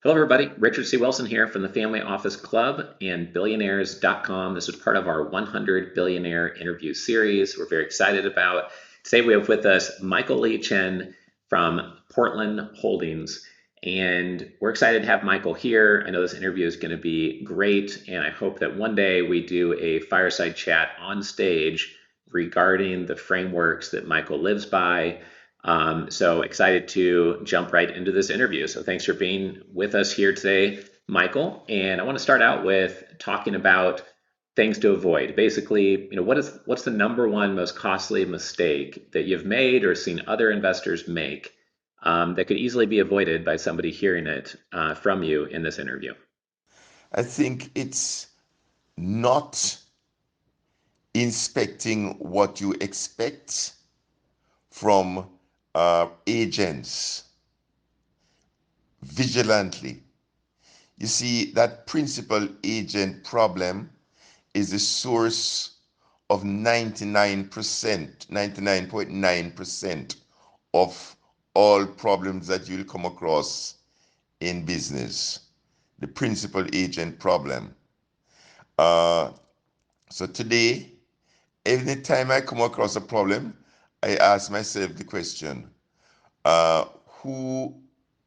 Hello, everybody. Richard C. Wilson here from the Family Office Club and Billionaires.com. This is part of our 100 Billionaire interview series we're very excited about. Today we have with us Michael Lee Chen from Portland Holdings. And we're excited to have Michael here. I know this interview is going to be great, and I hope that one day we do a fireside chat on stage regarding the frameworks that Michael lives by. So excited to jump right into this interview. So thanks for being with us here today, Michael. And I want to start out with talking about things to avoid. Basically, what's the number one most costly mistake that you've made or seen other investors make that could easily be avoided by somebody hearing it from you in this interview? I think it's not inspecting what you expect from agents vigilantly. You see, that principal agent problem is the source of 99.9% of all problems that you'll come across in business. The principal agent problem. Uh, so today, every time I come across a problem, I ask myself the question, who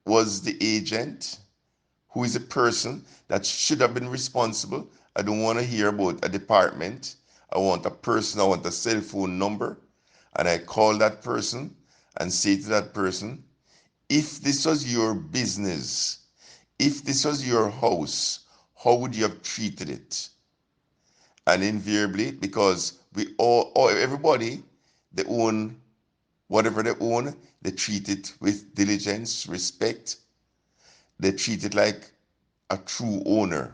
was the agent? Who is the person that should have been responsible? I don't want to hear about a department. I want a person, I want a cell phone number. And I call that person and say to that person, if this was your business, if this was your house, how would you have treated it? And invariably, because we all everybody, they own whatever they own, they treat it with diligence, respect. They treat it like a true owner.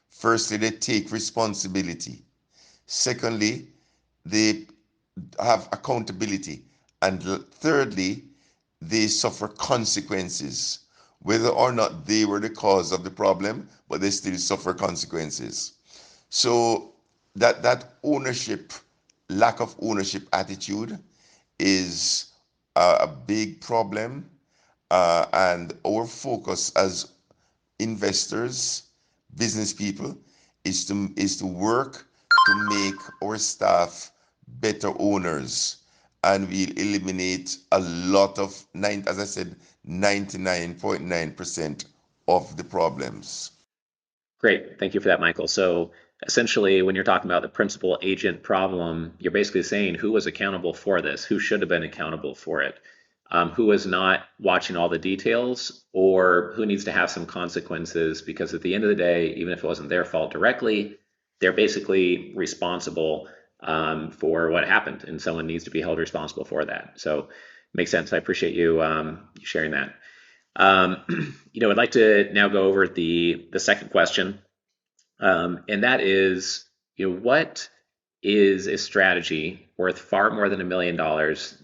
Firstly, they take responsibility. Secondly, they have accountability. And thirdly, they suffer consequences, whether or not they were the cause of the problem, but they still suffer consequences. So that ownership, lack of ownership attitude is a big problem. And our focus as investors, business people, is to work to make our staff better owners, and we'll eliminate a lot of as I said, 99.9% of the problems. Great. Thank you for that, Michael. So essentially, when you're talking about the principal agent problem, you're basically saying who was accountable for this, who should have been accountable for it, who is not watching all the details, or who needs to have some consequences because at the end of the day, even if it wasn't their fault directly, they're basically responsible for what happened, and someone needs to be held responsible for that. So makes sense. I appreciate you sharing that. I'd like to now go over the second question, and that is, what is a strategy worth far more than $1 million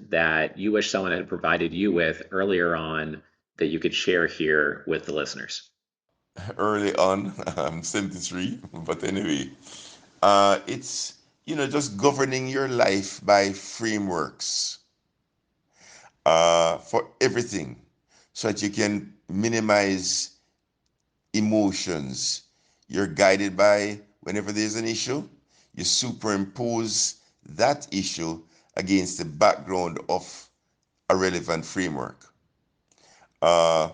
that you wish someone had provided you with earlier on that you could share here with the listeners? Early on, I'm 73, but anyway, it's just governing your life by frameworks for everything, so that you can minimize emotions. You're guided by whenever there's an issue, you superimpose that issue against the background of a relevant framework. Uh,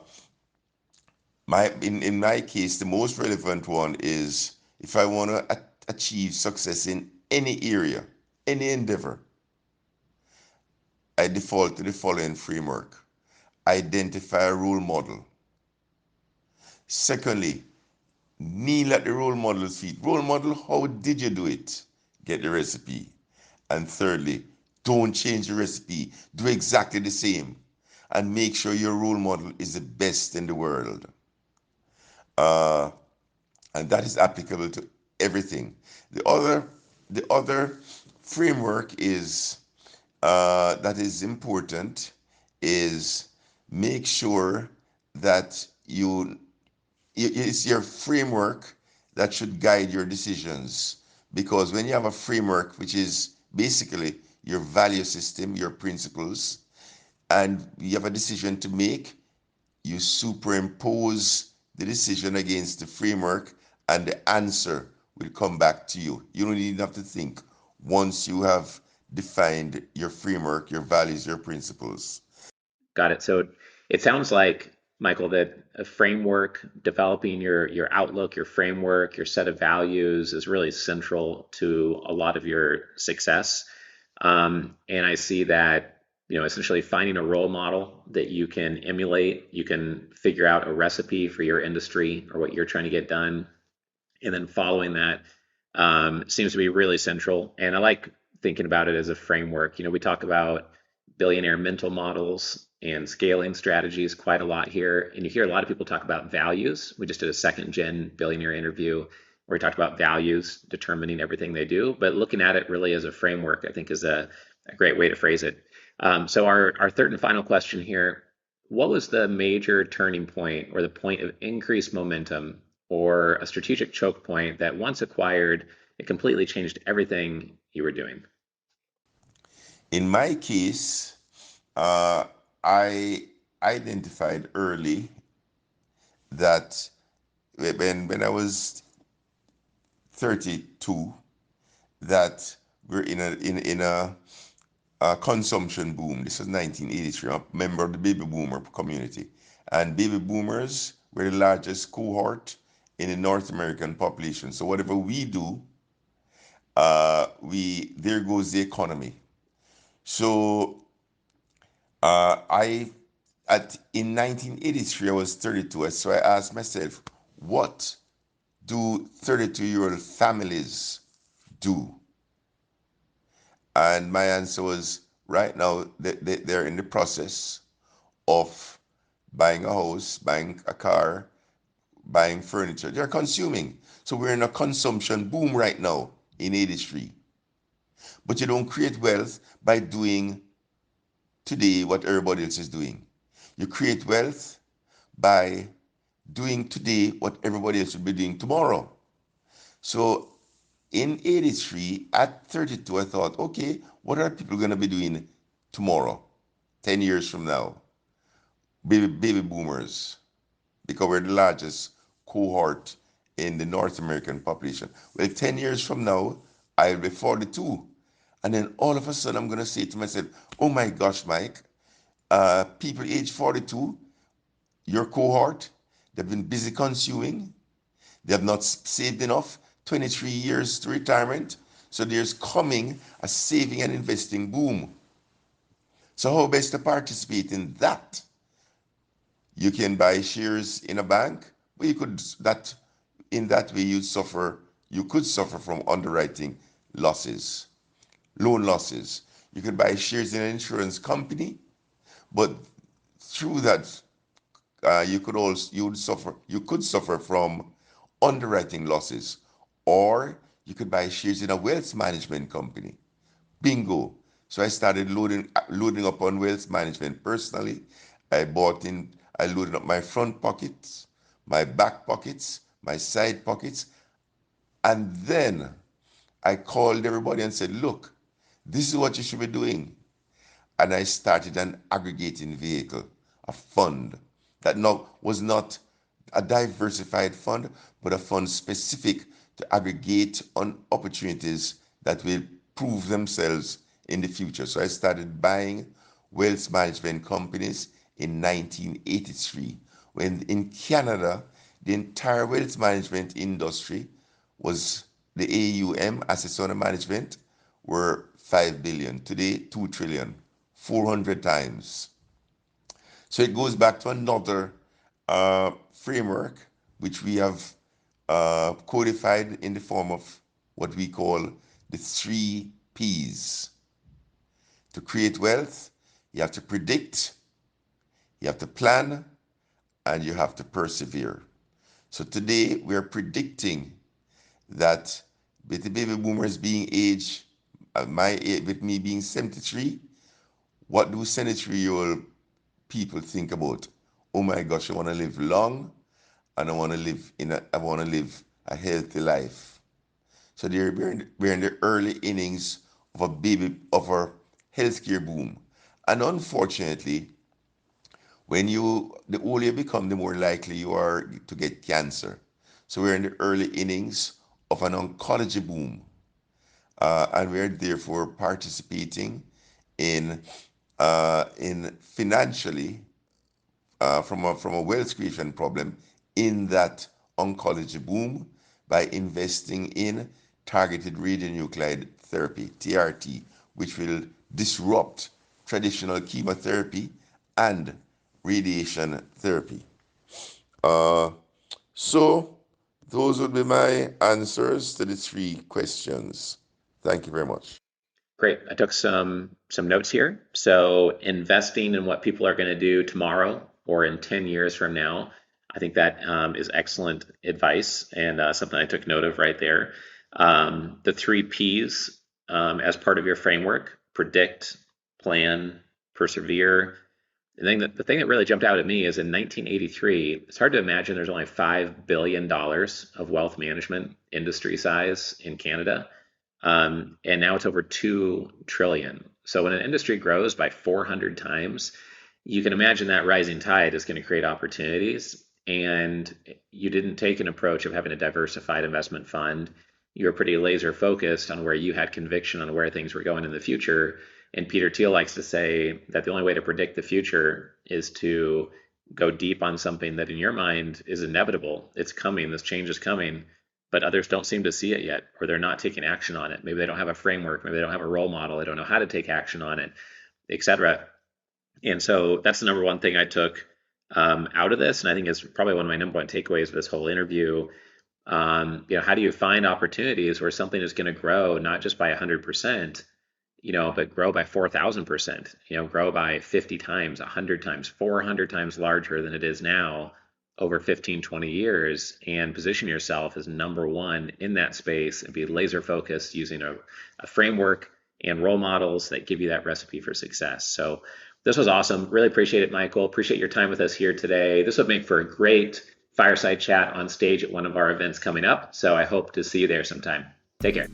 in my case, the most relevant one is if I want to achieve success in any area, any endeavor, I default to the following framework. Identify a role model. Secondly, kneel at the role model's feet. Role model, how did you do it? Get the recipe. And thirdly, don't change the recipe. Do exactly the same. And make sure your role model is the best in the world. Uh, and that is applicable to everything. The other framework is that is important is make sure that it's your framework that should guide your decisions. Because when you have a framework, which is basically your value system, your principles, and you have a decision to make, you superimpose the decision against the framework, and the answer will come back to you. You don't even have to think once you have defined your framework, your values, your principles. Got it. So it sounds like, Michael, that a framework, developing your outlook, your framework, your set of values is really central to a lot of your success. And I see that, essentially finding a role model that you can emulate, you can figure out a recipe for your industry or what you're trying to get done, and then following that seems to be really central. And I like thinking about it as a framework. We talk about billionaire mental models and scaling strategies quite a lot here, and you hear a lot of people talk about values. We just did a second gen billionaire interview where we talked about values determining everything they do, but looking at it really as a framework, I think, is a great way to phrase it. So our third and final question here: what was the major turning point or the point of increased momentum or a strategic choke point that once acquired, it completely changed everything you were doing? In my case, uh, I identified early that when I was 32, that we're in a consumption boom. This is 1983. I'm a member of the baby boomer community, and baby boomers were the largest cohort in the North American population. So whatever we do, we there goes the economy. So I at in 1983 I was 32. So I asked myself, what do 32-year-old families do? And my answer was, right now they're in the process of buying a house, buying a car, buying furniture. They're consuming. So we're in a consumption boom right now in industry. But you don't create wealth by doing today what everybody else is doing. You create wealth by doing today what everybody else will be doing tomorrow. So in 83, at 32, I thought, okay, what are people going to be doing tomorrow, 10 years from now? Baby boomers, because we're the largest cohort in the North American population. Well, 10 years from now, I'll be 42. And then all of a sudden, I'm going to say to myself, oh my gosh, Mike, people age 42, your cohort, they've been busy consuming. They have not saved enough, 23 years to retirement. So there's coming a saving and investing boom. So how best to participate in that? You can buy shares in a bank, but you could that in that way you could suffer from underwriting losses, loan losses. You could buy shares in an insurance company, but through that you could suffer from underwriting losses, or you could buy shares in a wealth management company. Bingo. So I started loading up on wealth management personally. I loaded up my front pockets, my back pockets, my side pockets, and then I called everybody and said, look, this is what you should be doing. And I started an aggregating vehicle, a fund that was not a diversified fund, but a fund specific to aggregate on opportunities that will prove themselves in the future. So I started buying wealth management companies in 1983, when in Canada, the entire wealth management industry was the AUM, assets under management, were 5 billion. Today, 2 trillion, 400 times. So it goes back to another framework which we have codified in the form of what we call the 3 Ps. To create wealth, you have to predict, you have to plan, and you have to persevere. So today we are predicting that with the baby boomers being age, my age, with me being 73, what do 73-year-old people think about? Oh my gosh, I want to live long, and I want to live a healthy life. So we're in the early innings of a healthcare boom. And unfortunately, The older you become, the more likely you are to get cancer. So we're in the early innings of an oncology boom, and we're therefore participating in financially, from a wealth creation problem in that oncology boom by investing in targeted radionuclide therapy, TRT, which will disrupt traditional chemotherapy and radiation therapy. Uh, so those would be my answers to the three questions. Thank you very much. Great. I took some notes here. So investing in what people are going to do tomorrow or in 10 years from now, I think that is excellent advice and something I took note of right there. The three P's as part of your framework: predict, plan, persevere. The thing that really jumped out at me is in 1983, it's hard to imagine there's only $5 billion of wealth management industry size in Canada. And now it's over 2 trillion. So when an industry grows by 400 times, you can imagine that rising tide is going to create opportunities. And you didn't take an approach of having a diversified investment fund. You were pretty laser focused on where you had conviction on where things were going in the future. And Peter Thiel likes to say that the only way to predict the future is to go deep on something that in your mind is inevitable. It's coming, this change is coming, but others don't seem to see it yet, or they're not taking action on it. Maybe they don't have a framework, maybe they don't have a role model, they don't know how to take action on it, etc. And so that's the number one thing I took out of this, and I think is probably one of my number one takeaways of this whole interview. How do you find opportunities where something is going to grow not just by 100%, but grow by 4,000%, grow by 50 times, 100 times, 400 times larger than it is now over 15, 20 years, and position yourself as number one in that space and be laser focused using a framework and role models that give you that recipe for success. So this was awesome. Really appreciate it, Michael. Appreciate your time with us here today. This would make for a great fireside chat on stage at one of our events coming up. So I hope to see you there sometime. Take care.